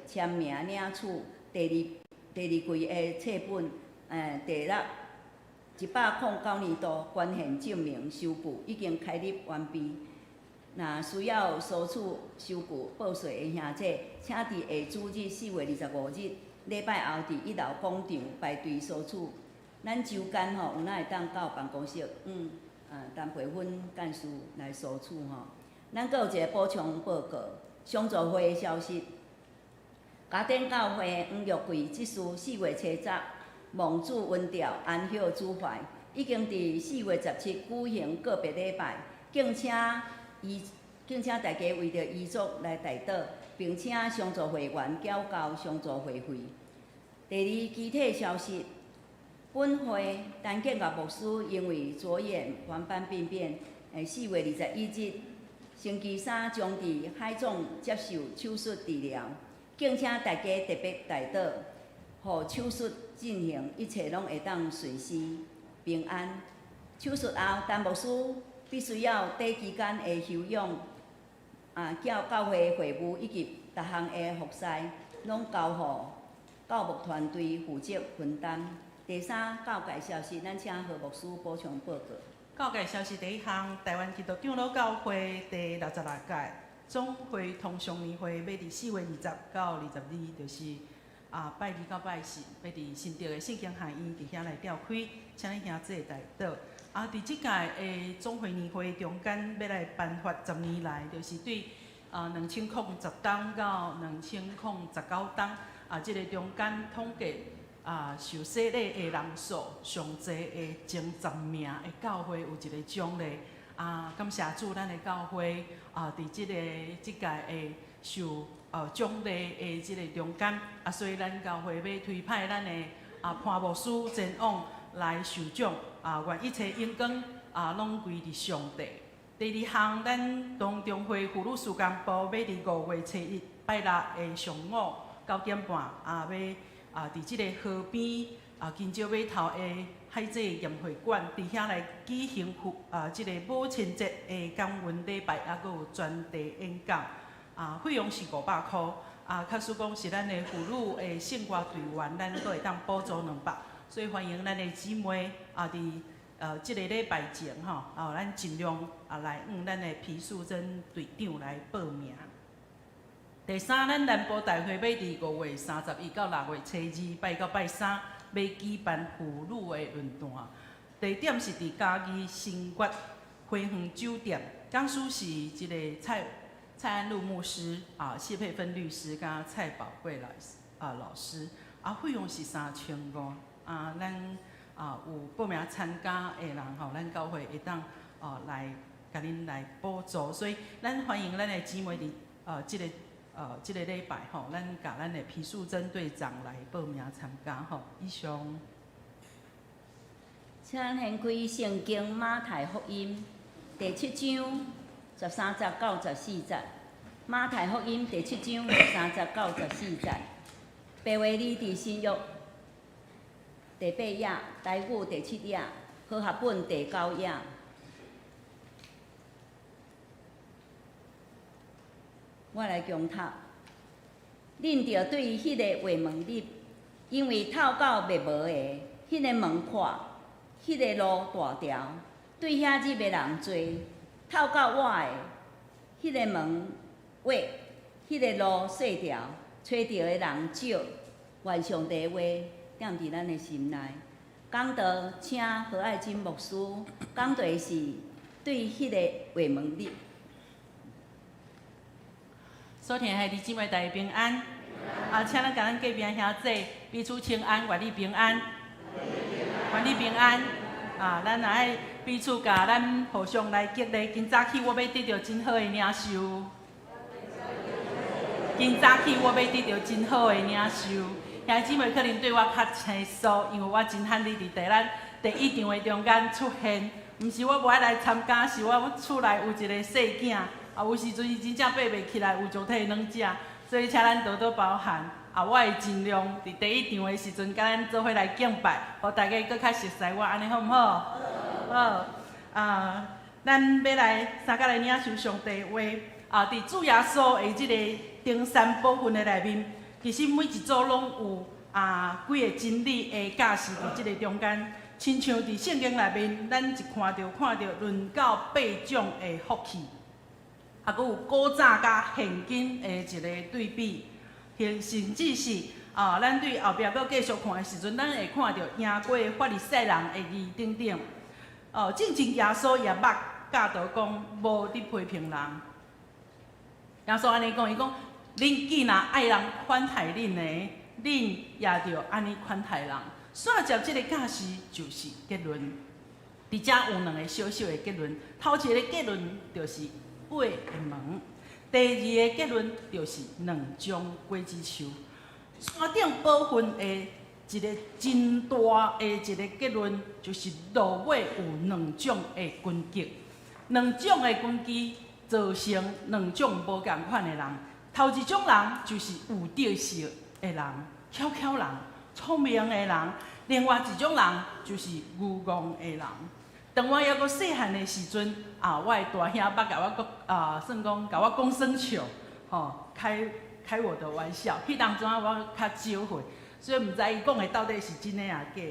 签名领取第二季的册本，109年度捐献证明收据已经开立完毕。若需要索取收据报税的兄弟，请伫下主日4月25日礼拜后伫1楼广场排队索取。咱周间吼有哪会当到办公室，陈培芬干事来索取吼。咱阁有一个补充报告，相助会的消息。嘉典教会黄玉贵执事4月7日蒙主温调安歇主怀，已经伫4月17举行个别礼拜，敬请大家为着遗嘱来代祷，并请相助会员缴交相助会费。第二，具体消息，本会陈建岳牧师因为左眼黄斑病变，4月21日星期三将伫海总接受手术治疗。敬请大家特别代祷，互手术进行一切拢会当顺遂平安。手术后，陈牧师必须要短期间的休养，教会会务以及各项的服侍，拢交互教牧团队负责分担。第三，教界消息，咱请何牧师补充报告。教界消息第一项，台湾基督长老教会第66届总会同常年会要伫4月20到22，就是拜2到拜4，要伫新竹的圣经学院伫遐来召开，请恁兄弟代祷。伫即届的总会年会中间，要来颁发10年来，就是对2010冬到2019冬即个中间统计受洗礼的人数上侪的前10名的教会有一个奖励。感谢主，咱的教会伫即届的受奖励的即个中间，所以咱教会要推派咱的潘牧师前往来受奖，愿一切荣光拢归伫上帝。第二项，咱当中会妇女事工部要伫5月7日拜六的上午9点半，伫即个河边金蕉码头的海祭宴会馆，伫遐来举行即个母亲节的感恩礼拜，阁有专题演讲。费用是500块。假使讲是咱的妇女的圣歌队员，咱都会当补助200。所以欢迎咱的姊妹伫即个礼拜前咱尽量来咱的皮素珍队长来报名。第三，咱南部大会要伫5月31到6月7日拜到拜3，要举办妇女的论坛。地点是伫嘉义新月花园酒店，讲师是即个蔡安禄牧师谢佩芬律师甲蔡宝贵老师。费用是3500。咱有报名参加的人咱教会会当来甲恁来补助，所以咱欢迎咱的姊妹伫即个礼拜咱甲咱的皮素珍队长来报名参加以上。请掀开圣经马太福音第7章13节到14节。马太福音第7章13节到14节。白话字伫新约第8页，台语第7页，和合本第9页。我来强读。恁着对迄个话问你，因为透到灭无的，迄个门阔，迄个路大条，对遐入的人多；透到我的，迄个门窄，迄个路细条，找到的人少。愿上帝话踮伫咱的心内。讲道请何爱金牧师，讲题是对迄个话问你。所听的弟姊妹大家平安。请咱甲咱隔壁兄弟彼此请安，愿你平安，愿你平安。咱也爱彼此甲咱互相来激励。今早起我要得到真好的领受。今早起我要得到真好的领受。兄姊妹可能对我较生疏，因为我真罕你伫咱第一场的中间出现。毋是我无爱来参加，是我厝内有一个细囝。有时阵伊真正爬袂起来，有状态软食，所以请咱多多包涵。我会尽量伫第一场的时阵，甲咱做伙来敬拜，互大家佫较熟悉我，安尼好毋好？好。咱要来三甲来领受上帝话。伫主耶稣的即个登山宝训的内面，其实每一组拢有几个真理的教示伫即个中间，亲像伫圣经内面，咱一看到论到八种的福气，搁有古早甲现今的一个对比，甚至是咱对后壁搁继续看的时阵，咱会看到赢过法利赛人的字等等。正正耶稣也捌教导讲，无伫批评人。耶稣安尼讲，伊讲。恁既然爱人款待恁的，恁也着安尼款待人。煞接即个教示就是结论。伫遮有两个小小的结论。头一个结论就是八个门，第二个结论就是两种果子树。山顶部分的一个真大的一个结论，就是落尾有两种的攻击，两种的攻击造成两种无共款的人。头一种人就是有知识的人、巧人、聪明的人；另外一种人就是愚戆的人。当我还阁细汉的时阵，我的大兄捌甲我算讲甲我讲耍笑，开我的玩笑。迄当阵我较少会，所以毋知伊讲的到底是真的啊假。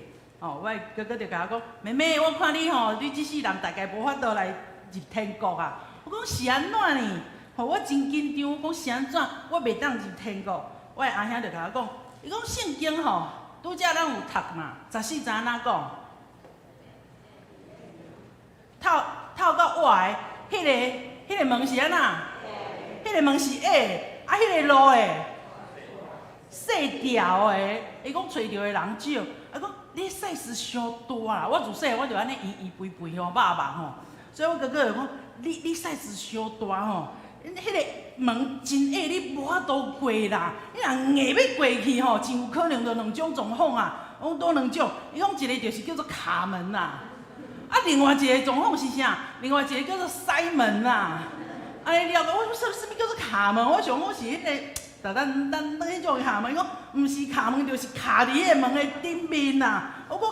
我的哥哥就甲我讲：妹妹，我看你你即世人大概无法度来入天国啊！我讲是安怎呢？我真紧张，我讲是安怎？我袂当入天国。我的阿兄就甲我讲，伊讲圣经拄则咱有读嘛，14章哪讲？透到外的，迄个门是安怎？迄个门是下，迄个路的细条的。伊讲找着的人少，讲你 size 伤大啦。我自细我就安尼圆肥肥肉肉所以我哥哥就讲你 size 伤大迄个门真矮，你无法度过啦。你若硬要过去真有可能就两种状况啊。我讲多两种，伊讲一个就是叫做卡门啦，另外一个状况是啥？另外一个叫做塞门啦。安尼了解，我说什么叫做卡门？我想讲是迄个，咱迄种卡门，伊讲毋是卡门，就是卡伫迄个门的顶面啦。我讲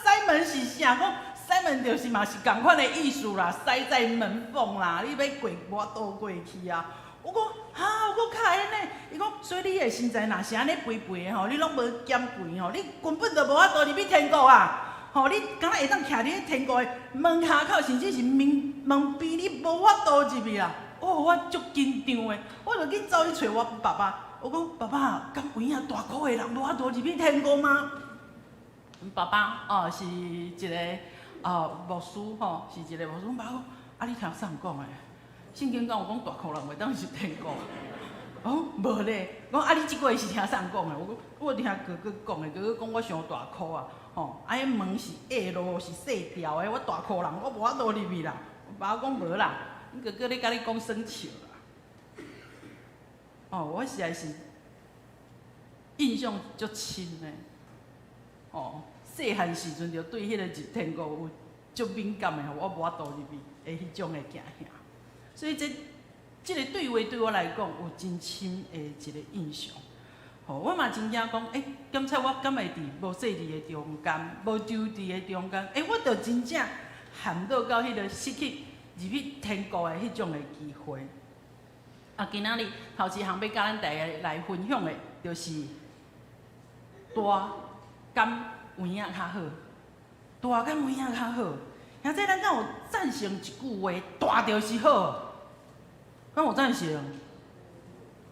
塞门是啥？讲塞门就是嘛是共款的意思啦，塞在门缝啦，你要过无法度过去啊。我讲我讲卡安尼，伊讲所以你的身材若是安尼肥肥的你拢无减肥你根本就无法度入去天国啊。你敢若会当徛伫天国的门骹口，甚至是门边，你无法度入去啦。我足紧张的，我就去走去找我爸爸。我讲爸爸，敢有影大箍的人无法度入去天国吗？爸爸是一个牧师是一个牧师。爸讲你听啥人讲的？圣经讲有讲大箍人袂当入天国。无咧。讲你即个是听啥人讲的？我听哥哥讲的，哥哥讲我伤大箍啊。迄门是矮路，是细条的，我大箍人，我无法度入去啦。爸讲无啦，你哥哥咧甲你讲耍笑啦。我实在是印象足深的。细汉时阵就对迄个入天国有足敏感的，我无法度入去的迄种的惊吓。所以这个对话对我来讲有真深的一个印象。我嘛真惊讲，检测我敢会伫无细致的中间，无周知的中间，我着真正陷倒到迄个失去入去天国的迄种的机会。今仔日头一项要甲咱大家来分享的，就是大敢有影较好，大敢有影较好。兄弟，咱敢有赞成一句话，大就是好？敢有赞成？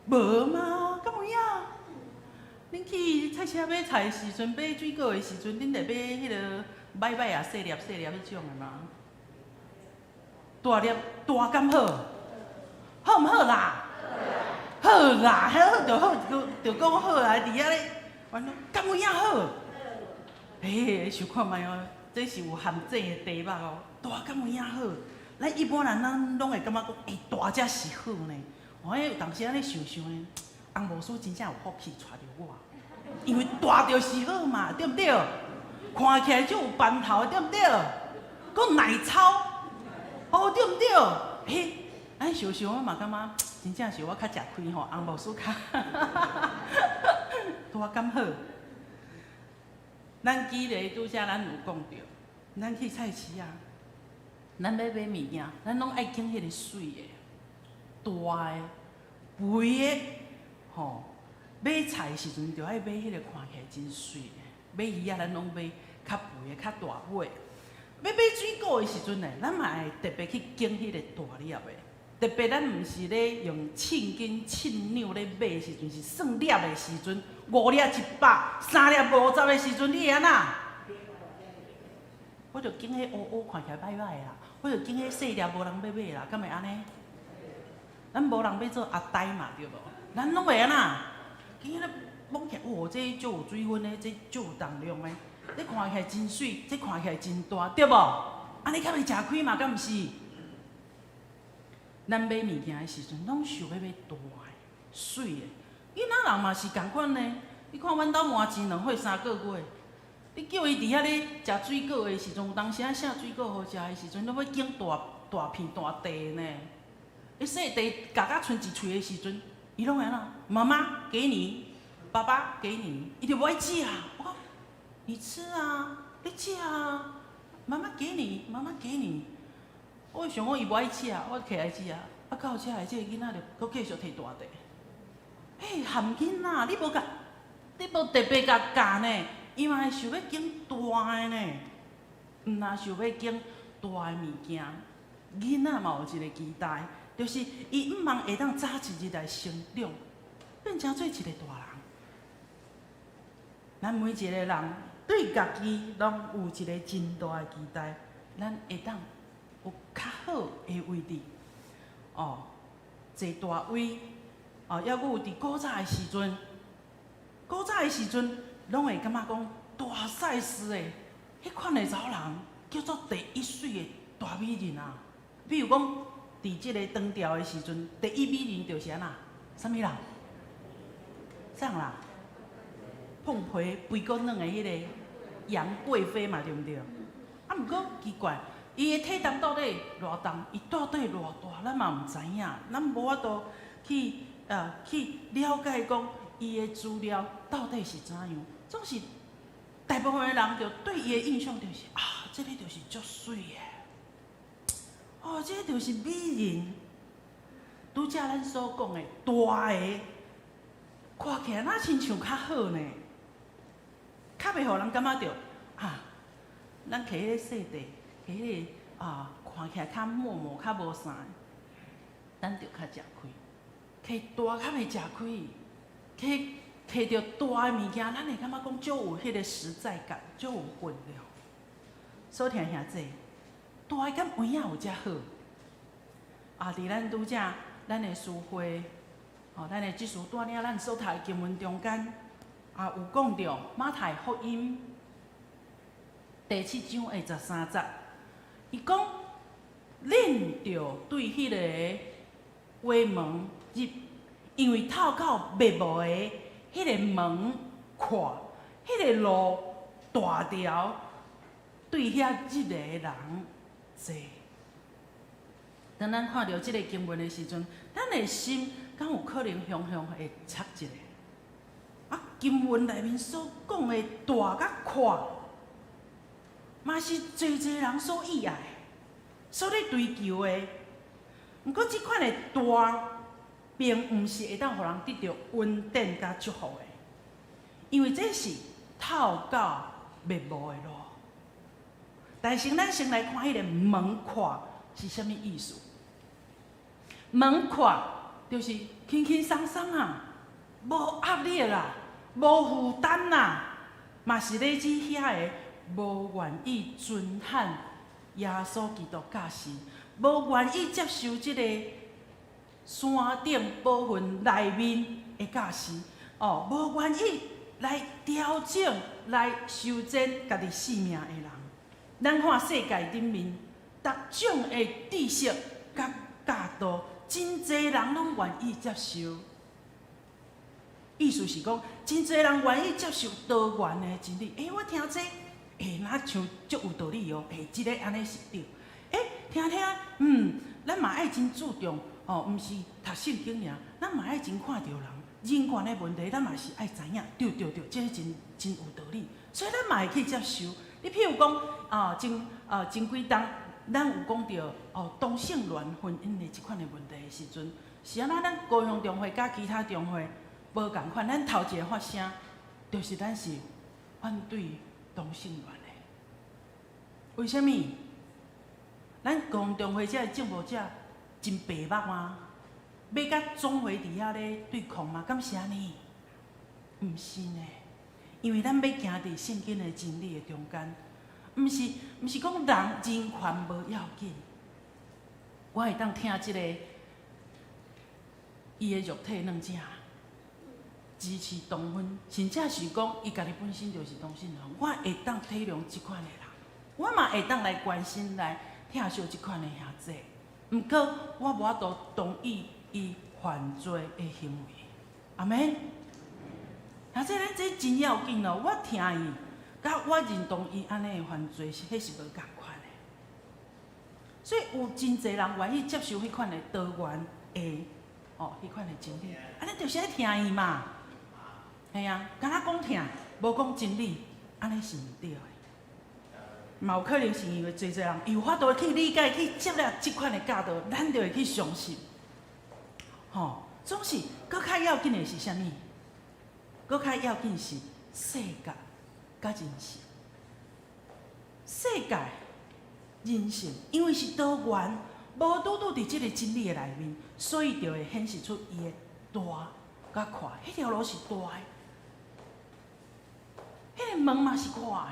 无嘛，敢有影？恁去菜市买菜时阵，买水果的时阵，恁得买迄个摆摆啊、细粒迄种的嘛。大粒大敢好？好毋好啦？好啦，好就好，就讲好啊！伫遐咧，完了，敢有影好？想看卖这是有含正的题目大敢有影好？咱一般人咱拢会感觉讲，大才是好呢。有当时安尼想呢，洪牧师真正有福气带着我，因为大就是好嘛，对不对？看起来就有斑头，对不对？搁奶草，对不对？安想想我嘛感觉，真正是我较食开洪牧师较大敢好。咱举例拄则咱有讲着，咱去菜市啊，咱要买物件，咱拢爱拣迄个水的、大的、肥的，买菜的时阵，就爱买迄个看起来真水的。买鱼啊，咱拢买较肥的、较大尾。要买水果的时阵呢，咱嘛会特别去拣迄个大粒的。特别咱毋是咧用称斤称两咧买的时阵，是算粒的时阵，5粒100，3粒50的时阵，你会安那？我着拣迄乌乌看起来歹歹的啦，我着拣迄细粒无人要买啦，敢会安尼？咱无人要做阿呆嘛，对无？咱拢会安那？拣迄个摸起来，哦，这足有水分的，这足有重量的，这看起来真水，这看起来真大，对无？安尼敢会食开嘛？敢毋是？咱买物件的时阵，拢想要买大的、水的。囡仔人嘛是共款呢。你看阮兜麻糍2岁3个月，你叫伊伫遐咧食水果的时阵，有当时啊啥水果好食的时阵，都要拣大片大地呢。伊细地夹甲剩一喙的时阵，伊拢会安那？妈妈给你，爸爸给你，伊就无爱食。我讲，你吃啊，你吃啊，妈妈给你，妈妈给你。我想讲伊无爱吃，我摕来吃啊。啊，到车的这个囡仔就佫继续摕大地。嘿，含囡仔，你无特别甲教呢，伊嘛会想要拣大的呢。毋若想要拣大的物件，囡仔嘛有一个期待，就是伊毋茫会当早一日来成长，变成做一个大人。咱每一个人对家己拢有一个真大的期待，咱会当有较好的位置，哦，坐大位，哦，抑有伫古早的时阵，拢会感觉讲大 size 的，迄款的查某人叫做第一水的大美人啊。比如讲，伫即个长调的时阵，第一美人就是安那？啥物人？啥人啦？碰皮肥骨软的迄个杨贵妃嘛，对毋对？啊，毋过奇怪。伊的体重到底偌重？伊到底偌大？咱嘛毋知影，咱无法度去了解讲伊的资料到底是怎样。总是大部分的人就对伊的印象就是啊，这个就是足水的，哦，这个就是美人。拄则咱所讲的大的，看起来哪亲像较好呢？较袂互人感觉到啊，咱摕迄个细地。迄个看起来较默较无啥，咱着较食开。摕大较袂食开，摕着大的物件，咱会感觉讲足有迄个实在感，足有分量。所听兄弟，大的敢有影有遮好。啊，伫咱拄则咱的书会，哦，咱的即书带领咱所读的经文中间，啊有讲到马太福音第7章的13节。伊讲，恁着对迄个话门入，因为透到密幕的迄个门看，迄个路大条，对遐入个人坐。当咱看到即个经文的时阵，咱的心敢有可能常常会插一个？啊，经文内面所讲的大甲宽。嘛是侪人所意爱、所咧追求的。毋过，即款的大，并毋是会当互人得到稳定甲祝福的，因为这是透到密幕的路。但是，咱先来看迄个门槛是啥物意思？门槛就是轻轻松松啊，无压力啦，无负担啦，嘛是咧指遐个。无愿意遵喊耶稣基督教士，无愿意接受即个山顶部分内面的教士，哦，无愿意来调整、来修正家己性命的人。咱看世界顶面，逐种的知识甲教导，真侪人拢愿意接受。意思是讲，真侪人愿意接受多元的真理。我听这。哪像足有道理哦！即个安尼是对。听，咱嘛爱真注重哦，毋是读圣经尔，咱嘛爱真看到人人权的问题，咱嘛是爱知影。对，即个真有道理，所以咱嘛会去接受。你譬如讲前几冬，咱有讲到同性恋婚姻的即款的问题的时阵，是安那咱高雄中会甲其他中会无共款。咱头一个发声，就是咱是反对同性恋的。为什么？咱公中会者政府者真白目吗？要甲总会伫遐咧对抗吗？敢是安尼？毋是呢，因为咱要行伫圣经的真理的中间，毋是讲人权无要紧。我会当听即个伊的肉体软者支持同婚，甚至是讲伊家己本身就是同性恋，我会当体谅即款的人，我嘛会当来关心来疼惜即款的兄弟。毋过我无法度同意伊犯罪的行为。阿免，兄弟，咱这真要紧哦！我听伊，甲我认同伊安尼的犯罪，迄是无共款的。所以有真侪人愿意接受迄款的多元的迄款的真理，安尼就是爱听伊嘛。系啊，敢若讲听，无讲真理，安尼是毋对的。嘛有可能是因为侪人有法度去理解、去接纳即款的教导，咱就会去相信。总是搁较要紧的是啥物？搁较要紧是世界甲人性。世界、人性，因为是多元，无拄伫即个真理的内面，所以就会显示出伊的大甲宽。迄条路是大的。迄个门嘛是宽的，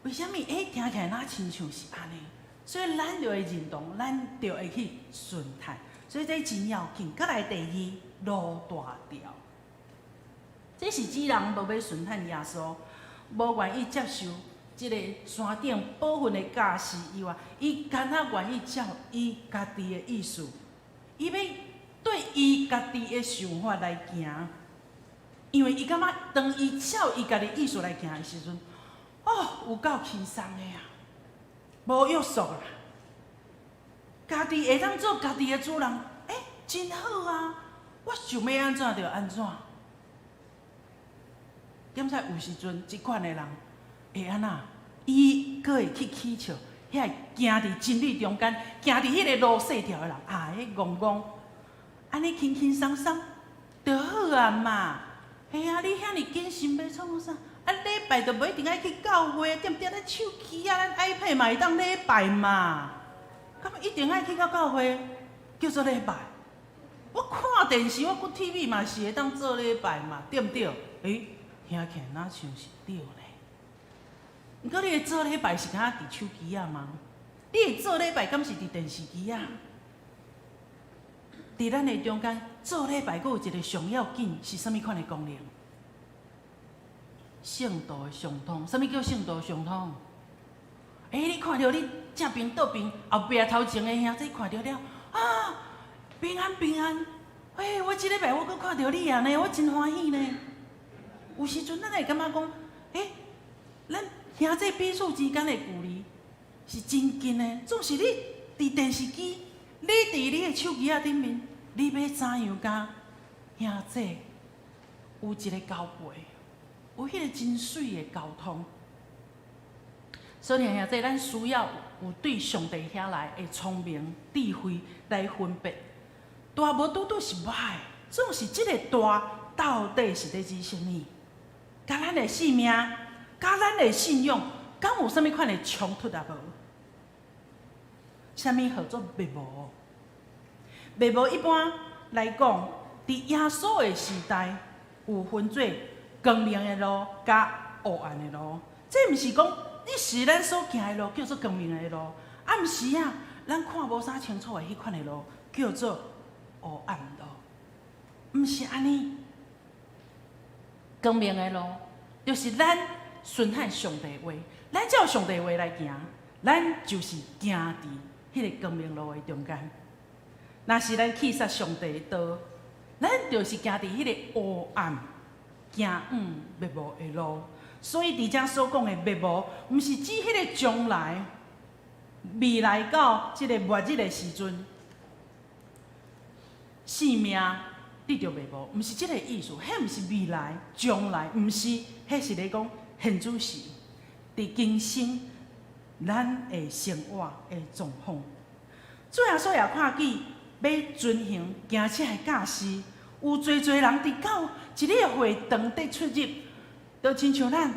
为什么？听起来哪亲像是安尼？所以咱就会认同，咱就会去顺太。所以这真要紧。再来第二，路大条，这是指人无要顺太耶稣，无愿意接受即个山顶保分的教示以外，伊干那愿意照伊家己的意思，伊要对伊家己的想法来行。因为伊感觉，当伊照伊家己意思来行的时阵，有够轻松的啊，无约束啦。家己会当做家己的主人，真好啊！我想要安怎就安怎。点知有时阵，即款的人会安那？伊阁会去乞笑，遐行伫真理中间，行伫迄个路细条的人，迄戆戆，安尼轻轻松松就好啊嘛。嘿啊！你遐尼谨慎要创啥？礼拜就无一定爱去教会，点点咧手机啊，咱 iPad 嘛会当礼拜嘛。敢一定爱去到教会叫做礼拜？我看电视，我看 TV 嘛是会当做礼拜嘛，对毋对？听起来哪像是对呢？毋过你会做礼拜是敢若伫手机啊吗？你会做礼拜敢是伫电视机啊？伫咱的中间做礼拜，阁有一个上要紧是啥物款的功能？圣道的相通。啥物叫圣道相通？你看到你正边倒边后壁头前的兄弟看到了平安平安。我即礼拜我阁看到你啊呢，我真欢喜呢。有时阵咱会感觉讲，咱兄弟彼此之间的距离是真近的。总是你伫电视机，你伫你的手机顶面，你要怎样甲兄弟有一个交陪，有迄个真水的交通。所以兄弟，咱需要有对上帝遐来的聪明智慧来分别，大无拄是歹，总是即个大到底是咧指什么？甲咱的性命，甲咱的信仰，敢有啥物款的冲突啊？无？啥物叫做灭无？灭无一般来讲，伫耶稣的时代有分做光明的路甲黑暗的路。这毋是讲你是咱所行的路叫做光明的路，毋是啊，咱看无啥清楚的迄款的路叫做黑暗路，毋是安尼。光明的路就是咱顺喊上帝的话，咱照上帝的话来行，咱就是行伫迄个光明路的中间。若是咱去杀上帝的道，咱就是行伫迄个黑暗、行灭无的路。所以伫遮所讲的灭无，毋是指迄个将来、未来到即个末日的时阵，性命得着灭无，毋是即个意思。迄毋是未来、将来，毋是，迄是咧讲现主时伫今生咱的生活的状况。主耶稣也看见要遵行行车的教示，有侪人伫教一个会堂底出入，就亲像咱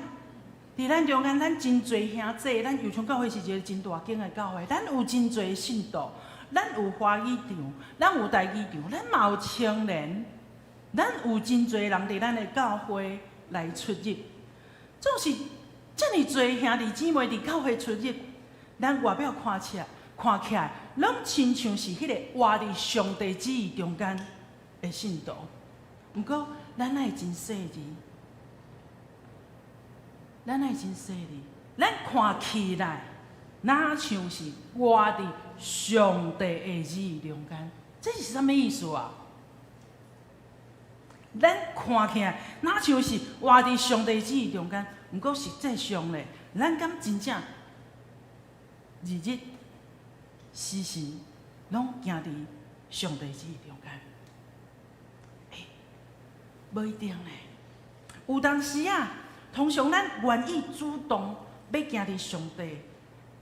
伫咱中间，咱真侪兄弟，咱油厂教会是一个真大间的教会，咱有真侪信徒，咱有花语场，咱有台语场，咱嘛有青年，咱有真侪人伫咱的教会来出入。总是遮尔侪兄弟姊妹伫教会出入，咱外表看起来，拢亲像是迄个活伫上帝旨意中间的信徒。毋过，咱爱真细致，咱看起来哪像是活伫上帝的旨意中间？这是啥物意思啊？咱看起来哪像是活伫上帝旨意中间？毋过实际上咧，咱敢真正日日时时拢行伫上帝旨意中间？无一定咧。有当时啊，通常咱愿意主动要行伫上帝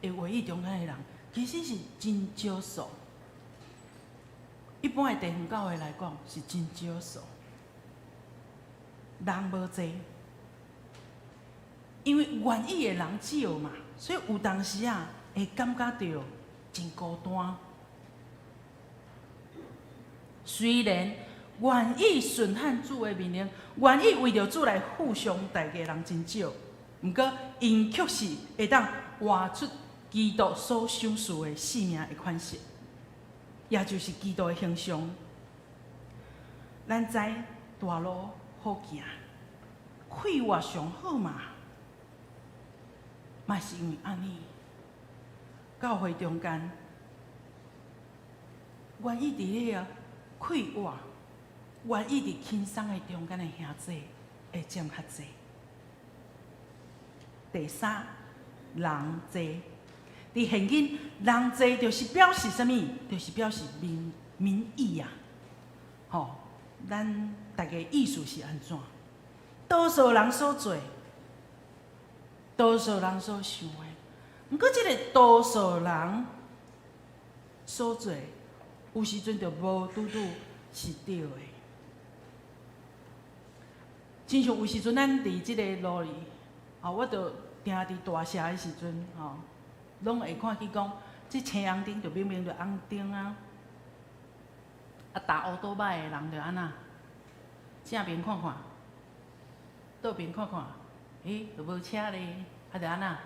的话语中间的人，其实是真少数。一般的地方教会来讲，是真少数，人无济。因为愿意的人少嘛，所以有当时啊，会感觉到真孤单。虽然愿意顺汉主的命令，愿意为着主来付上代价的人真少，毋过因却是会当活出基督所赏赐的性命的款式，也就是基督的形象。咱知大路好行，快活上好嘛。嘛是因为安尼，教会中间愿意伫个快活、愿意伫轻松的中间的兄弟会占较济。第三，人济。伫现今，人济就是表示啥物？就是表示民意啊！吼，咱大家意思是安怎？多数人所做。多数人所想的，毋过即个多数人所做，有时阵就无拄拄是对的。亲像有时阵咱伫即个路里，我着定伫大社的时阵，拢会看去讲，即青红灯就明明就红灯啊，踏乌多摆的人就安那，正面看看，倒边看看。就无车咧，就安那，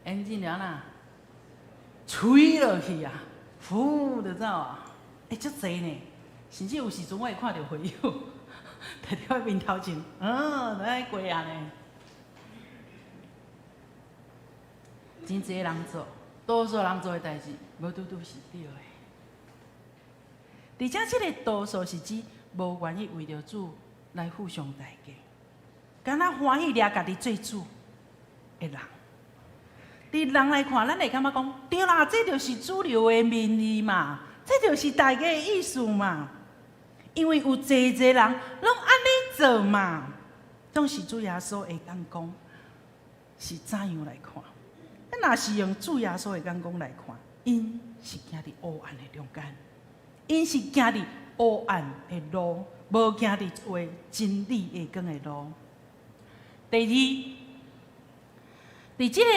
引擎就安那，吹落去啊，呼就走啊，足济呢。甚至有时阵我会看到朋友，摕伫我面头前，就爱过啊呢。真济人做，多数人做的代志，无拄拄是对的。而且即个多数是指无愿意为着主来付上代价。敢若欢喜掠家己做主的人，伫人来看，咱会感觉讲，对啦，这就是主流的民意嘛，这就是大家的意思嘛。因为有济人拢安尼做嘛，总是主耶稣的眼光是怎样来看？咱若是用主耶稣的眼光来看，因是行伫黑暗的中间，因是行伫黑暗的路，无行伫为真理的光的路。第二，伫即个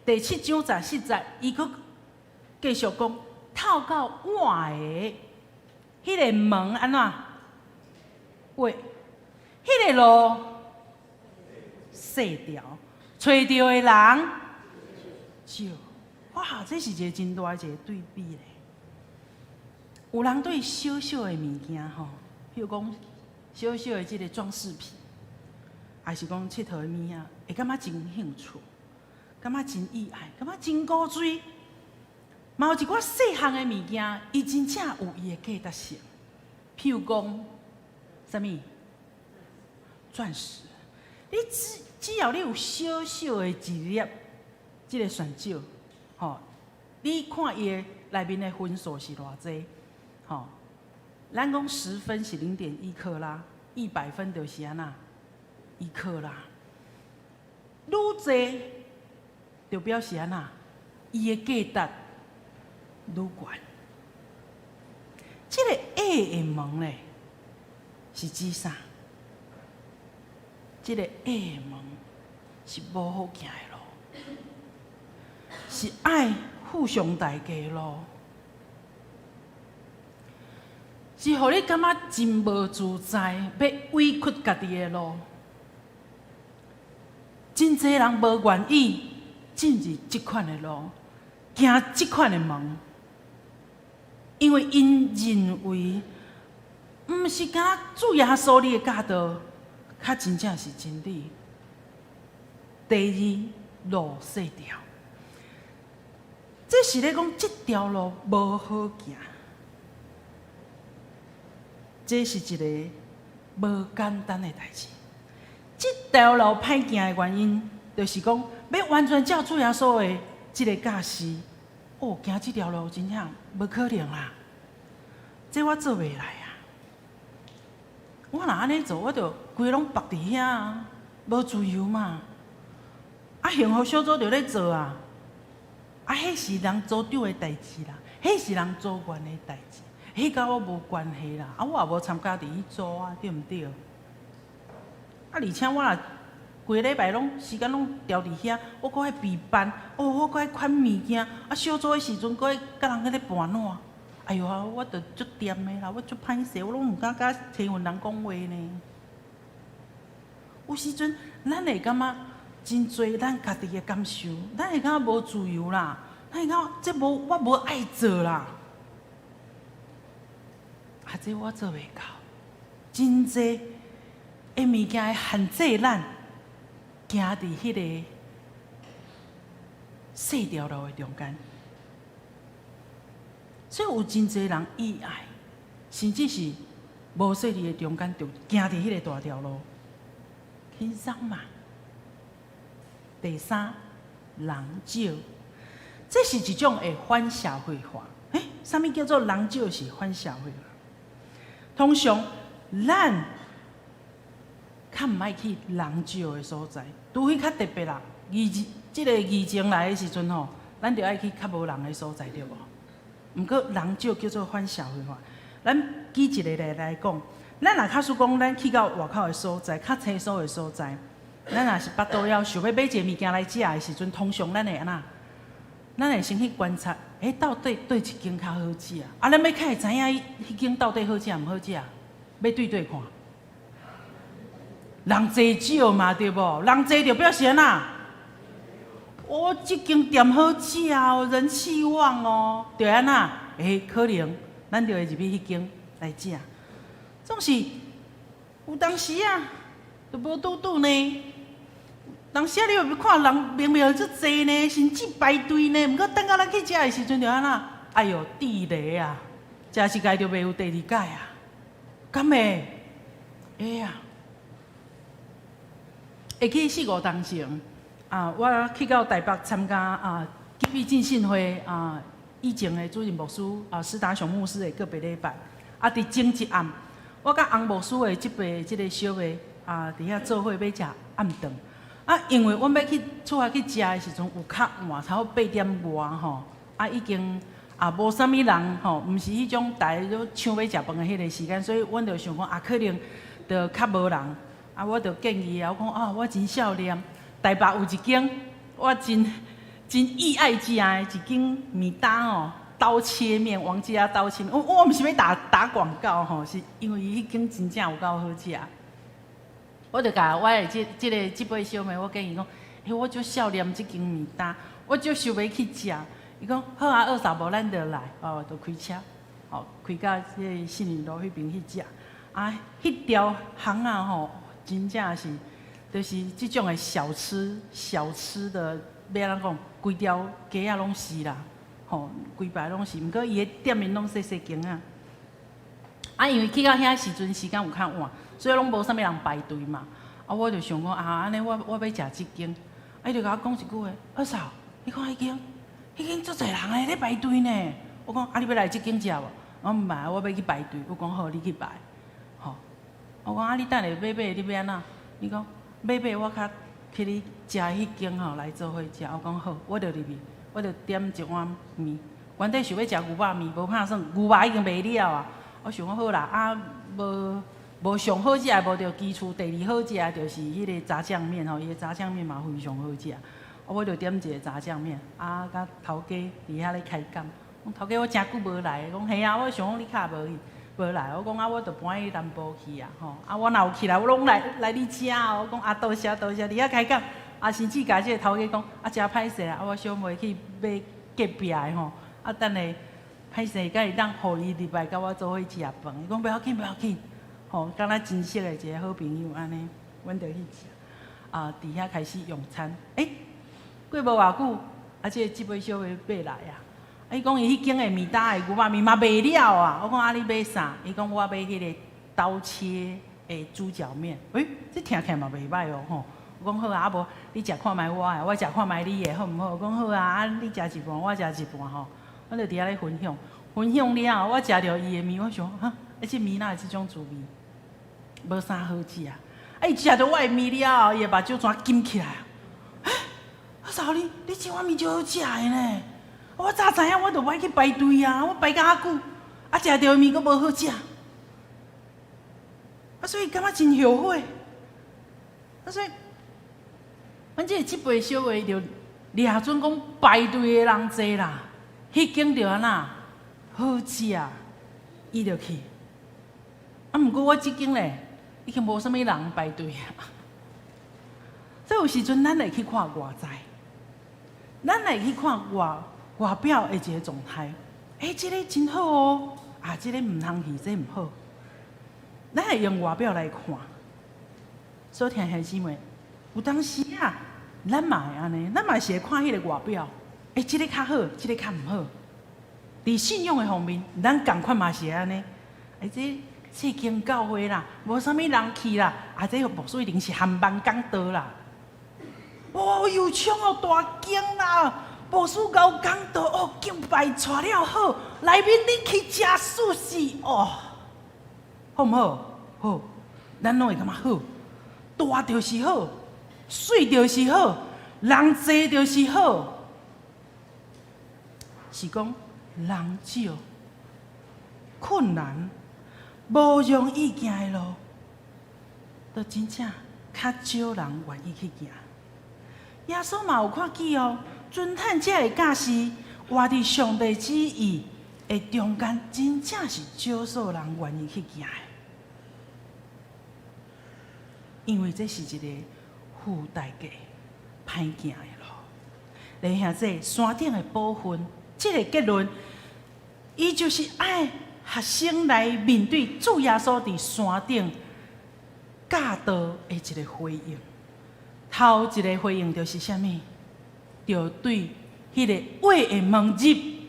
第7章14节，伊佫继续讲，透到外的迄个门安怎？喂，迄个路细条，找到的人少。哇，这是一个真大一个对比咧。有人对小小的物件吼，譬如讲小小的即个装饰品。还是讲佚佗的物仔，会感觉真有兴趣，感觉真意爱，感觉真古锥。嘛有一寡细项的物件，伊真正有伊的价值性。譬如讲，啥物？钻石。你只要你有小小的一粒，即个旋钮，你看伊的内面的分数是偌济？咱讲10分是0.1克拉，100分就是安那。1克拉，愈济就表示安那，伊的价值愈悬。这个爱的门咧，是指啥？这个爱门是无好行的路，是爱互相大家的路，是互你感觉真无自在，要委屈家己的路。真侪人无愿意进入这款的路，行这款的门，因为因认为，毋是敢主耶稣你的教导，较真正是真理。第二，路细条，这是咧讲这条路无好行，这是一个无简单的代志。这条路歹行的原因，就是讲要完全照主耶稣的这个教示，哦，行这条路真正无可能啦。这我做袂来啊！我若安尼做，我就规拢绑伫遐啊，无自由嘛。啊，幸福小组就咧做啊，啊，迄是人组长的代志啦，迄是人组员的代志，迄甲我无关系啦。啊，我也无参加伫迄组啊，对毋对？啊，而且我若规礼拜拢时间拢调伫遐，我搁爱备班，哦，我搁爱款物件，啊，小组的时阵搁爱甲人咧盘烂，哎呦啊，我着足掂的啦，我足歹势，我拢毋敢甲天份人讲话呢。有时阵咱会感觉真侪咱家己的感受，咱会感觉无自由啦，咱会感觉这我无爱做啦，啊，这我做袂到，真侪。的物件会限制咱行伫迄个细条路的中间，所以有真侪人意外，甚至是无细里的中间，就行伫迄个大条路，轻松嘛。第三，人少，这是一种的反社会化。啥物叫做人少是反社会化？通常咱较毋爱去人少的所在，除非较特别啦。即个疫情来的时阵吼，咱就爱去较无人的所在，对无？毋过人少叫做反社会化。咱举一个例来讲，咱若假使讲咱去到外口的所在，较清楚的所在，咱若是巴肚枵想要买一个物件来食的时阵，通常咱会安那？咱会先去观察，到底对一间较好食啊？啊，咱要较会知影迄间到底好食毋好食，要对看。人济少嘛，对无？人济就表示安那？哦，这间店好食哦，人气旺哦，就安那？可能咱就会入去迄间来食。总是有当时啊，就无拄呢。当时你有看人明明足济呢，甚至排队呢，毋过等到咱去食的时阵就安那？哎哟，地雷啊！食一届就袂有第二届啊，敢会？会啊！会去4、5当前啊，我去到台北参加啊吉必浸信会啊以前的主任牧师啊施达雄牧师的个别礼拜，啊伫前一暗，我甲洪牧师的即个小个啊伫遐做伙要食暗顿，啊因为阮要去出发去食的时阵有较晚，差不多8点外吼，啊已经啊无啥物人吼，毋是迄种大家都抢要食饭的迄个时间，所以阮就想讲啊可能就较无人。啊，我就建议啊，我讲啊，我真少念，台北有一间我真意爱食的一间面搭哦，刀切面，王家刀切面。我毋是要打广告吼，是因为伊迄间真正有够好食。我就甲我的即位小妹，我建议讲，我就少念即间面搭，我就想要去食。伊讲好啊，二嫂无咱就来，哦，就开车，哦，开到即个信义路迄边去食。啊，迄条巷啊吼。真正是，就是即种的小吃的，要安怎讲？规条街啊拢是啦，吼，规排拢是。毋过伊的店面拢细间啊。啊，因为去到遐时阵时间有较晚，所以拢无啥物人排队嘛。啊，我就想讲啊，安尼我要食即间，啊，伊就甲我讲一句话：二嫂，你看迄间足侪人咧排队呢。我讲啊，你要来即间食无？我毋来，我要去排队。我讲好，你去排。我讲啊，你等下买你要安怎？你讲买我较去你食迄间吼来做伙食。我讲好，我就入去，我就点一碗面。原底想要食牛肉面，无拍算，牛肉已经卖了啊。我想讲好啦，啊无无上好食的无着基础，第二好食的就是迄个炸酱面吼，伊个炸酱面嘛非常好食。我着点一个炸酱面，啊，甲头家伫遐咧开讲，讲头家我诚久无来，讲嘿啊，我想讲你卡无来，我讲啊，我着搬去南部去啊，吼，啊，我若有去来，我拢来你遮哦，我讲啊，多谢多谢，伫遐开讲，啊，甚至甲即个头家讲啊，诚歹势啊，我想袂去买隔壁的吼，啊，等下歹势，敢会当互伊入来甲我做伙食饭，伊讲不要紧不要紧，吼，敢若真熟的一个好朋友安尼，阮着去食，啊，伫遐开始用餐，过无偌久，啊，即杯小妹买来啊。伊讲伊迄间的面搭的牛肉面嘛卖了啊！我讲啊，你买啥？伊讲我买迄个刀切的猪脚面。这听起来嘛袂歹哦吼！我讲好啊，啊无你食看卖我的，我食看卖你的好毋好？我讲好啊，啊你食一半，我食一半吼。我就伫遐咧分享了后，我食着伊的面，我想哈，这面哪会即种滋味？无啥好食啊！伊食着我的面了后，伊的目睭全金起来啊！我操你这碗面就好食的呢！我早知影，我就歹去排队啊！我排甲遐久，啊，食着面阁无好食，啊，所以感觉真后悔。啊，所以，阮即杯小话就掠准讲排队的人济啦，迄间就安那好食，伊就去。啊，毋过我即间咧已经无啥物人排队啊。所以有时阵咱会去看外在，咱会去看外表的一个状态，这个真好哦，啊，这个唔通去，这唔好。咱会用外表来看，所以听兄姊妹，有当时啊，咱嘛会安尼，咱嘛是会看迄个外表，这个较好，这个较唔好。伫信仰的方面，咱共款嘛是安尼，这间教会啦，无啥物人去啦，啊，这牧师一定是韩班讲道啦。哇，又唱哦大间啦！牧师甲我讲道哦，敬拜带了好，内面你去食素食哦，好毋好？好，咱拢会感觉好，大就是好，水就是好，人济就是好，是讲人少，困难，无容易行的路，都真正较少人愿意去行。耶稣嘛有看见哦。尊探这个教士活伫上帝旨意的中间，真正是少数人愿意去行的，因为这是一个付代价、歹行的路。弟兄姊妹，山顶的部分，这个结论，伊就是爱学生来面对主耶稣伫山顶教导的一个回应。头一个回应就是啥物？就对迄个话的问入，你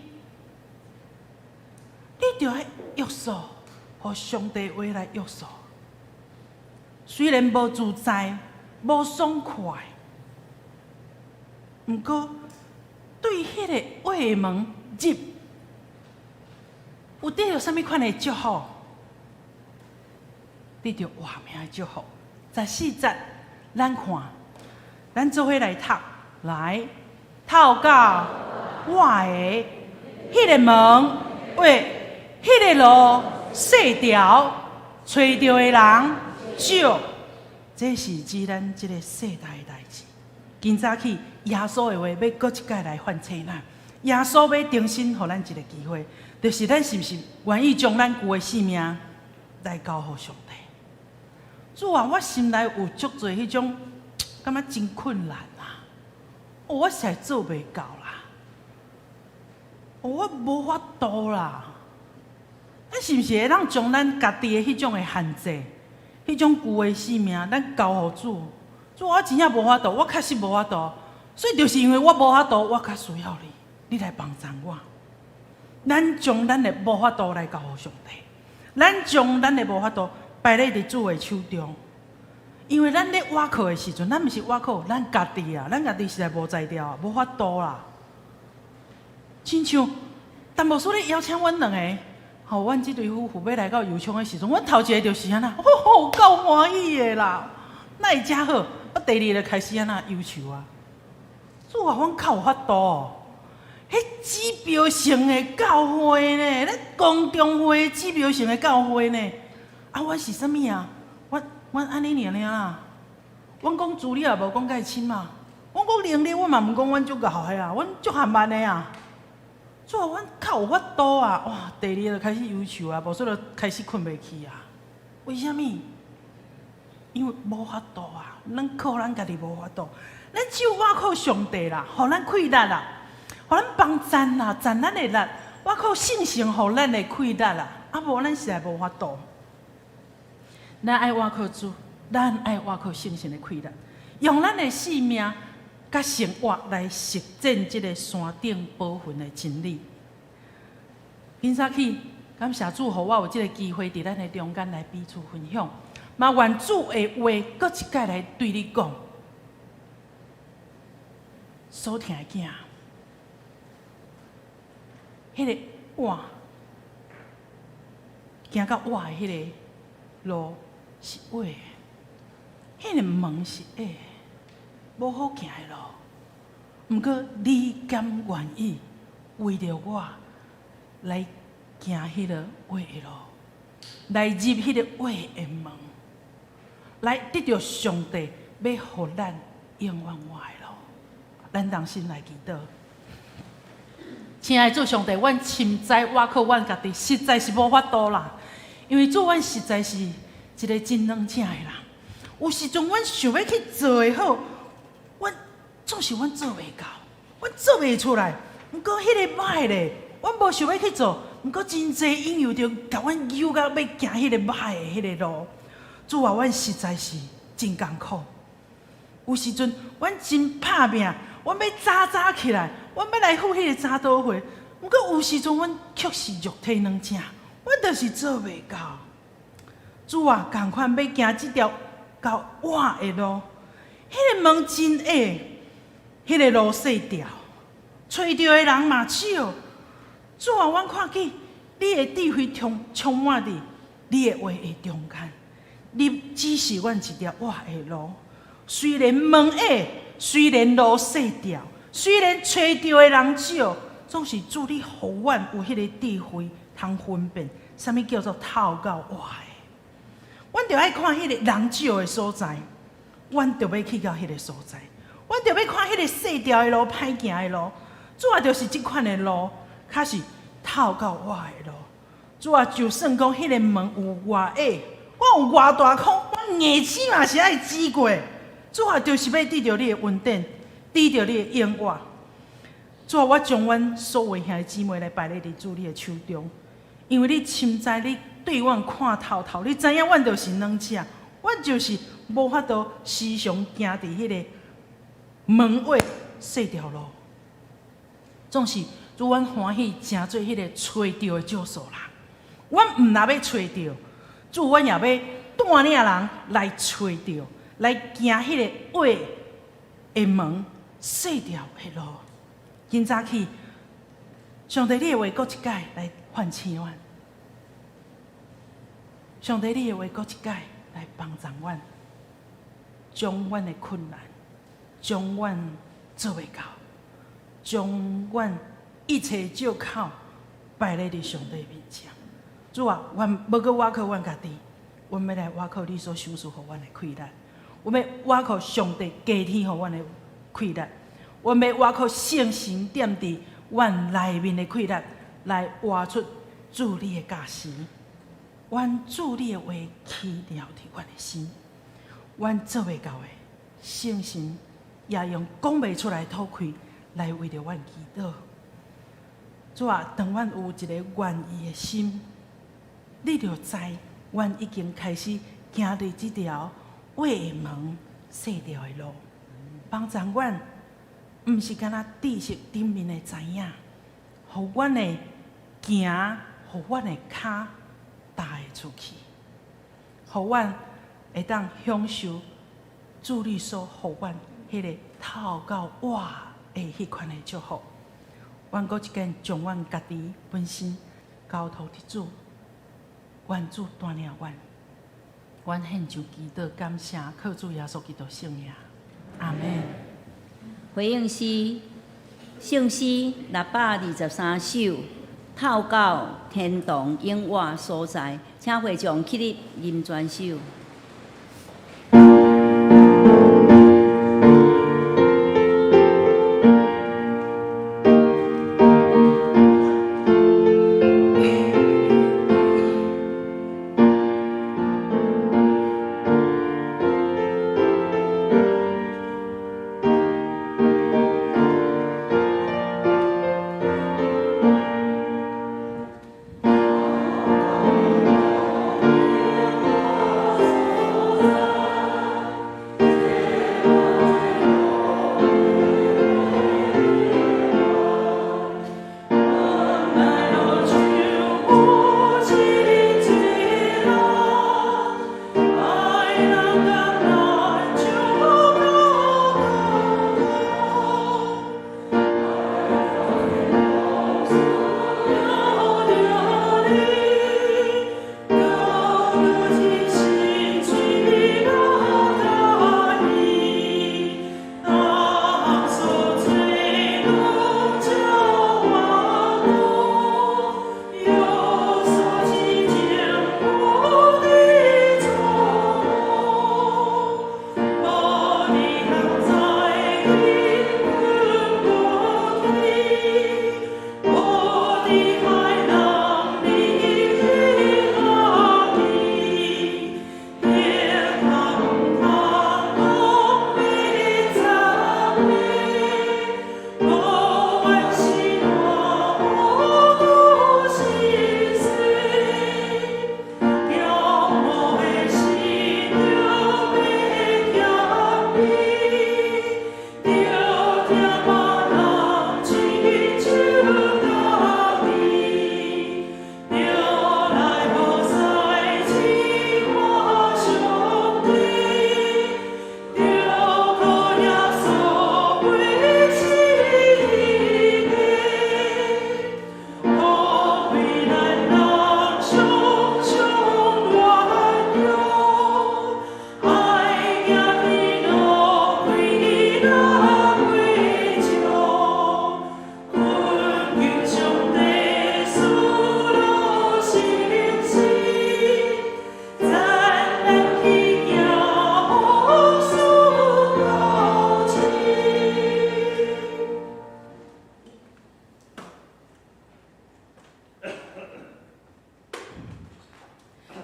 就要约束，互上帝话来约束。虽然无自在，无爽快，毋过对迄个话的问入，有得到啥物款的祝福？得到活命的祝福。14节，咱看，咱做伙来读，来。透到我的迄个门，迄个路细条，找到的人少，这是指咱这个世代的代志。今早起耶稣的话要搁一届来反省咱，耶稣要重新给咱一个机会，就是咱是不是愿意将咱旧的性命来交予上帝？主啊，我心内有足多迄种感觉真困难。我实在做袂到啦，我无法度啦。咱是毋是会当将咱家己的迄种的限制、迄种旧的性命，咱交予主？主，我真正无法度，我确实无法度。所以就是因为我无法度，我较需要你，你来帮助我。咱将咱的无法度来交予上帝，咱将咱的无法度摆咧伫主的手中。因为咱咧挖苦的时阵，咱毋是挖苦咱家己啊，咱家己实在无才调，无法度啦。亲像，但牧师咧邀请阮两个，阮即对夫妇要来到油厂的时阵，阮头一个就是安那，够欢喜的啦，那会真好。我第二个开始安那忧愁啊，主啊，阮较有法度。迄指标性的教会呢，咱公众会指标性的教会呢。啊，阮是啥物啊？阮安尼尔啦。阮讲资料也无讲介深嘛。阮讲能力，我嘛毋讲阮足敖的啊，阮足含慢的啊。主啊，阮较有法度啊！哇，第二就开始忧愁啊，无说就开始困袂去啊。为什么？因为无法度啊，咱靠咱家己无法度，咱只有我靠上帝啦，互咱气力啦，互咱帮赞啦，赞咱的力，我靠信心互咱的气力啦，啊无咱实在无法度。咱爱我靠主，咱爱我靠信心的气力，用咱的性命甲生活来实践这个山顶宝训的真理。今早起，感谢主，互我有这个机会伫咱的中间来彼此分享。嘛，愿主的话，搁一摆来对你讲。所听的囝，迄个碗，行到碗的迄个路是歪的，迄个门是矮的，无好行的路。毋过你甘愿意为着我来行迄个歪的路，来入迄个歪的门？来得到上帝要互咱永远活的路，咱同心来祈祷。亲爱的主上帝，阮深知我靠阮家己实在是无法度啦，因为主阮实在是一个真软正的人。有时阵阮想要去做会好，总是阮做袂到，阮做袂出来。毋过迄个歹咧，阮无想要去做，毋过真济引诱着甲阮诱到要行迄个歹的迄个路。主啊，阮实在是真艰苦。有时阵，阮真拍拼，阮要早起来，阮要来赴迄个早祷会。毋过有时阵，阮却是肉体软正，阮就是做袂到。主啊，共款要行这条到我的路，迄个门真矮，迄个路细条，找到的人嘛少。主啊，阮看见你的智慧充满伫你的话的中间。你指示阮一条我的路，虽然门矮，虽然路细条，虽然找到的人少，总是主你互阮有迄个智慧，通分辨啥物叫做透到我的。阮着爱看迄个人少的所在，阮着要去到迄个所在，阮着要看迄个细条的路、歹行的路。主啊，就是即款的路，较是透到我的路。主啊，就算讲迄个门有偌矮。我有偌大空，我硬齿嘛是爱指过。主啊，就是要得到你的恩典，得到你的应允。主啊，我将阮所有兄弟姊妹来摆咧伫主你的手中，因为你深知你对阮看透透，你知影阮就是软正，阮就是无法度时常行伫迄个门外细条路。总是主阮欢喜，诚做迄个找到的救赎人。阮毋若要找到。主，阮也要带领人来找到，来行迄个歪的门、细条的路。今早起，上帝，你的话搁一摆来唤醒阮；上帝，你的话搁一摆来帮助阮，将阮的困难，将阮做袂到，将阮一切借口摆咧伫上帝面前。主啊，阮要搁倚靠阮家己，阮要来倚靠你所赏赐互阮的气力，阮要倚靠上帝加添互阮的气力，阮要倚靠圣神点伫阮内面的气力，来活出主你的价值。阮主你的话起了伫阮的心，阮做袂到的，圣神也用讲袂出来吐气来为着阮祈祷。主啊，当阮有一个愿意的心。你就知，阮已经开始行伫这条歪的门、细条的路，帮助阮，毋是干那知识顶面的知影，互阮的行，互阮的脚踏会出去，互阮会当享受主你所互阮迄个透到我的迄款的祝福。阮搁一间将阮家己本身交托伫主。愿主带领阮，阮献上祈祷感谢，靠主耶稣基督圣名，阿门。回应诗，圣诗623首，透到天堂永活所在，请会众起立吟全首。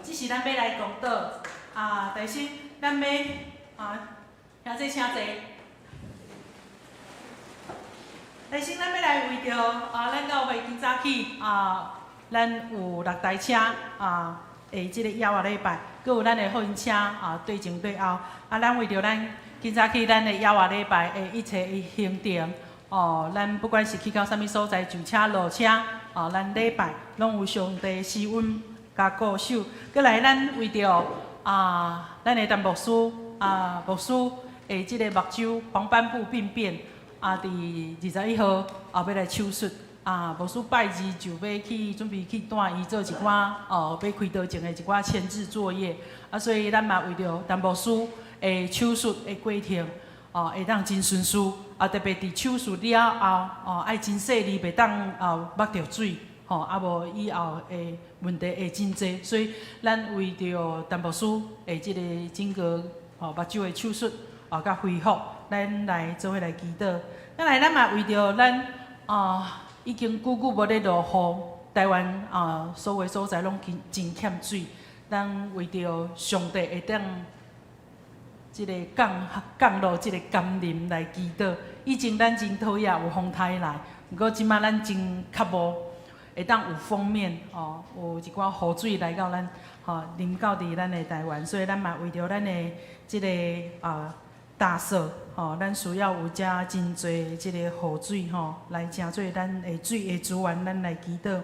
这是咱要来讲到第先咱要兄弟请坐。第先咱要来为着咱教会今早起咱有6台车下即个邀乐礼拜，佮有咱的福音车对前对后咱为着咱今早起咱的邀乐礼拜的一切的行程咱不管是去到啥物所在，就车路车咱礼拜拢有上帝施恩甲固守，佮来咱为着咱的陈牧师牧师的即个目睭黄斑部病变伫21号要来手术牧师拜二就要去准备去带伊做一寡要开刀前的一寡前置作业所以咱嘛为着陈牧师的手术的过程会当真顺遂特别伫手术了后爱真细腻，袂当捌着水无以后的问题会真济，所以咱为着陈牧师的即个整个目睭的手术甲恢复，咱来做伙来祈祷。咱嘛为着咱已经久无咧落雨，台湾所有所在拢真欠水，咱为着上帝会当即个降落即个甘霖来祈祷。以前咱真讨厌有风台来，不过即摆咱真较无会当有封面有一寡雨水来到咱淋到伫咱的台湾，所以咱嘛为着咱的即个大赦咱需要有遮真侪即个雨水来成做咱的水的资源，咱来祈祷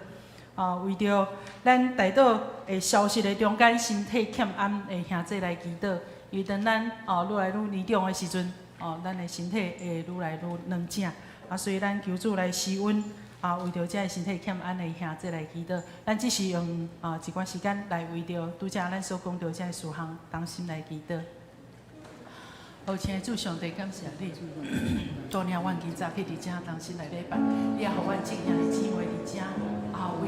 为着咱大岛的消息的中间身体欠安的兄弟来祈祷，因为当咱愈来愈年长的时阵咱的身体会愈来愈软正所以咱求主来施恩为着遮个身体欠安的兄弟来祈祷，咱只是用一寡时间来为着拄则咱所讲到遮个事项，同心来祈祷。好，请主上帝感谢你，多领阮今早去伫遮同心来礼拜，你也互阮敬仰的姊妹伫遮为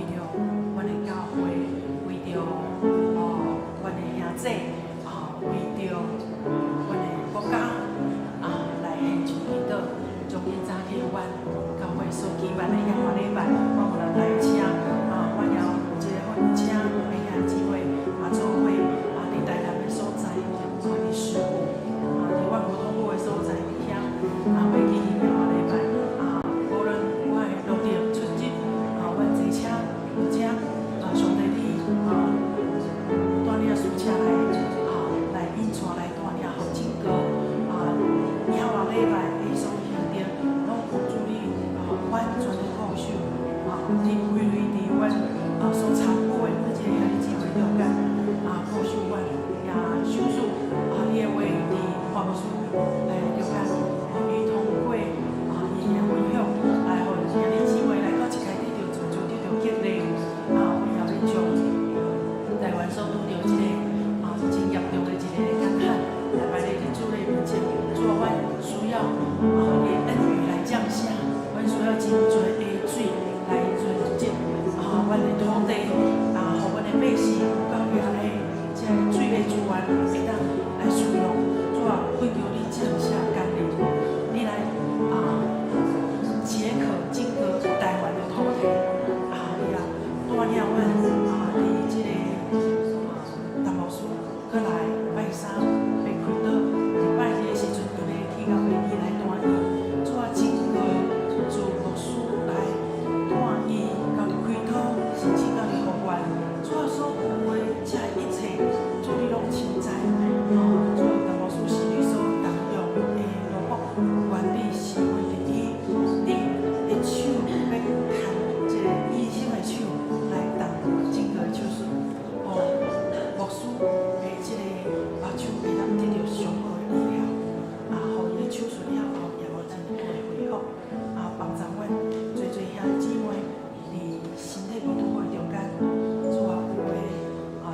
激励，阮也要将台湾所拄着即个真严重的一个干旱，来摆咧伫主的面前，主啊，阮需要你的恩雨来降下，阮需要真多的水来润泽阮的土地，互阮的百姓有够用的即个水的资源会当来使用。主啊，恳求你降下甘霖，你来解渴整个台湾的土地，你啊带领阮伫即个淡薄书，搁来拜三被开倒，伫拜日的时阵，因为去到拜二来带伊，主啊，整个自牧师来带伊到伫开倒，甚至到伫福原，主啊所有的这一切，主你拢清知，主淡薄书是你所动用的罗卜原理是为着伊，你的手要牵一个医生的手来动整个的手术，牧师的这个手会当得到上好的医疗，互伊的手术了后也无真好的恢复，帮助阮做兄弟姊妹伫身体无拄好的中间，主啊有的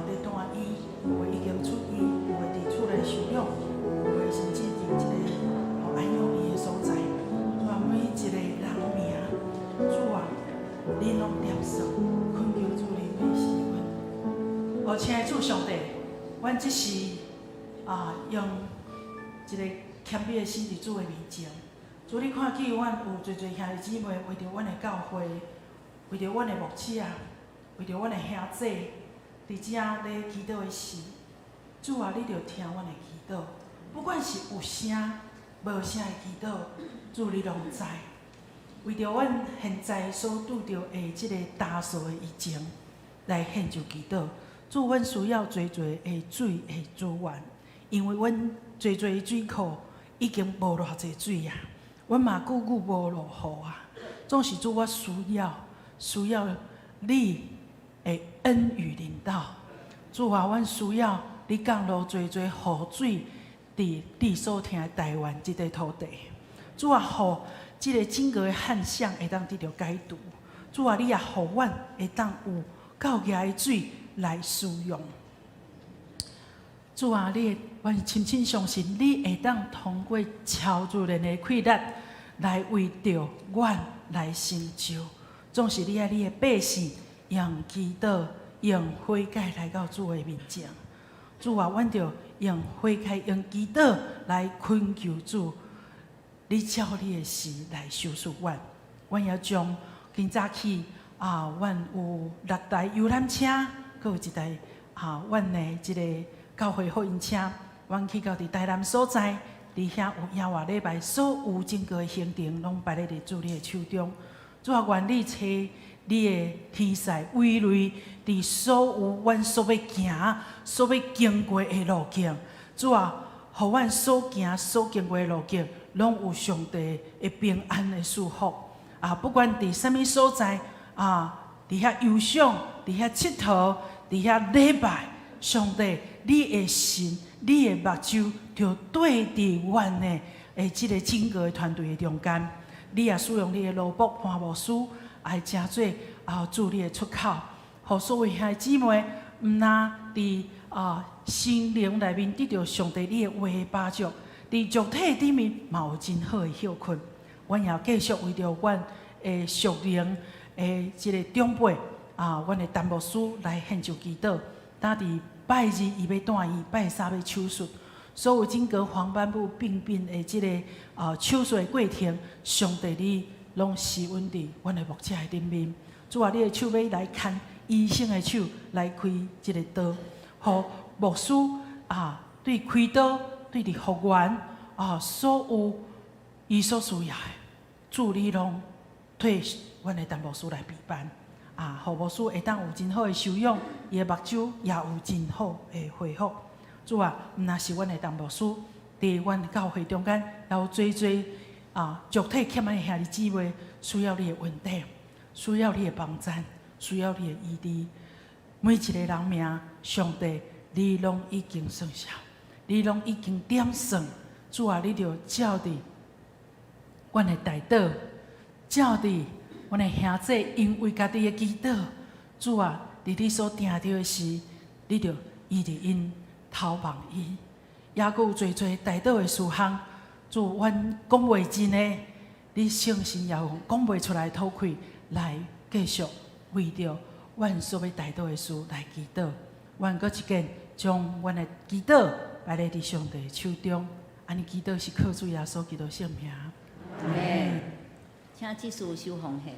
在带医，有的已经出医，有的伫厝内收养，有的甚至伫一个安养伊的所在，主啊每一个人命，主啊你拢念算，恳求主你美事阮。亲爱的主上帝，阮即时用一个谦卑的心伫主的面前，主你看见阮有侪兄弟姊妹为着阮的教会，为着阮的牧师啊，为着阮的兄弟，伫遮咧祈祷的时，主啊，你着听阮的祈祷，不管是有声无声的祈祷，主你拢知。为着阮现在所拄着的即个大数的疫情来献上祈祷，主，阮需要侪的水的资源，因为阮侪的水库已经无偌济水啊，阮嘛久久无落雨啊，总是主我需要你的恩雨临到，主啊，阮需要你降落侪雨水伫你所听的台湾这块土地，主啊，互即个整个的旱象会当得到解除，主啊，你也互阮会当有够额的水来使用。主啊，阮深深相信你会当通过超自然的困难来为着阮来成就。总是你爱你的百姓用祈祷、用悔改来到主的面前。主啊，阮着用悔改、用祈祷来恳求主，你照你的事来收拾阮。阮也将今早起阮有6台游览车，阁有1台阮的即个教会福音车，阮去到伫台南所在，伫遐有亚华礼拜，所有整个的行程拢摆咧伫主你的手中。主啊，愿你找你的天使围内伫所有阮所要行、所要经过的路径。主啊，互阮所行所经过的路径，拢有上帝的平安的祝福。不管伫什么所在伫遐忧伤、伫遐佚佗、伫遐礼拜，上帝，你的神、你的目睭，就对伫阮的即个整个的团队的中间。你也使用你的罗卜潘牧师来成做主你的出口，互所有兄弟姊妹，毋但伫心灵内面得到上帝你的话的帮助，伫肉体里面嘛有真好的休困。阮也继续为着阮的属灵的即个长辈阮的陈牧师来献上祈祷。当伫拜日伊要带伊，拜三要手术。所有整个黄斑部病变的即个手术的过程，上帝你拢施恩伫阮的牧者的顶面。主啊，你的手要来牵医生的手来开即个刀，互牧师对开刀对伫复原所有伊所需要的，主你拢替阮的陈牧师来陪伴。互牧师会当有真好的修养，伊的目睭也有真好的恢复。主啊，毋但是阮的陈牧师，伫阮教会中间，也有侪肉体欠安的兄弟姊妹，需要你的稳定，需要你的帮助，需要你的医治。每一个人命，上帝你拢已经算数，你拢已经点算。主啊，你着照伫阮的大岛，照伫阮的兄弟因为家己的祈祷，主啊，伫你所定着的事，你着医治因，头望伊，也佫有侪侪代祷的事项，主，阮讲袂尽的，你诚心也有讲袂出来吐气，来继续为着阮所要代祷的事来祈祷。阮佫一件将阮的祈祷摆咧伫上帝的手中，安尼祈祷是靠主耶稣基督圣名。阿门。请即事收奉献。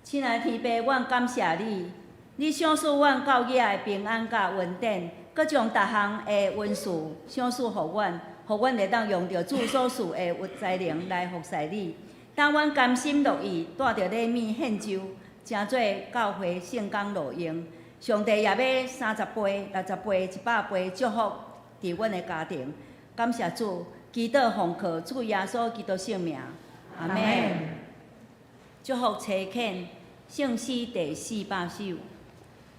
亲爱的天父，阮感谢你，你赏赐阮教业的平安甲稳定，佮将逐项的恩赐赏赐互阮，互阮会当用着主所赐的才能来服侍你。当阮甘心乐意，带着礼物献酒，诚做教会圣工路用。上帝也要30倍、60倍、100倍祝福伫阮的家庭。感谢主，祈祷奉靠主耶稣基督圣名，阿门。祝福车肯。圣诗第400首，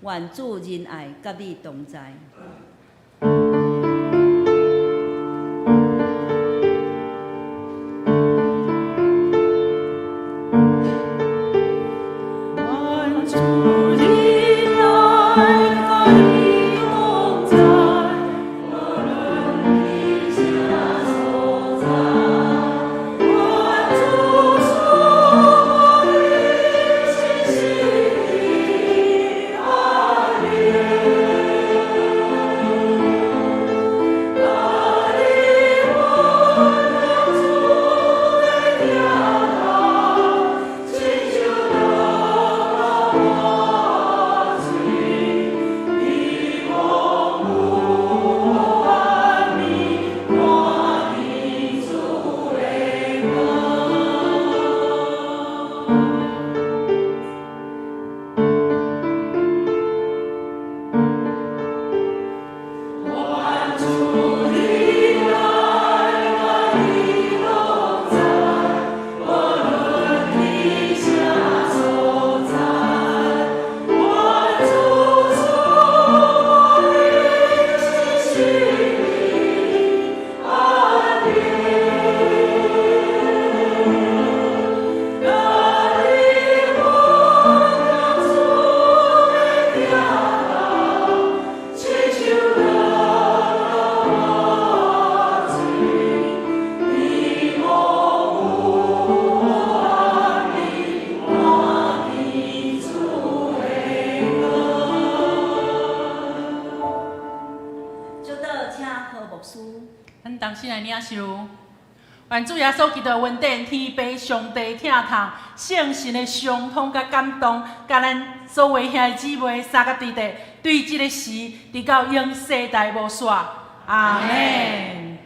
愿主仁爱甲你同在。咱同心来领受，愿主耶稣基督稳定天父上帝疼痛，圣神的相通甲感动，甲咱所有兄弟姊妹三甲弟弟对即个事，直到永世代无煞。阿门。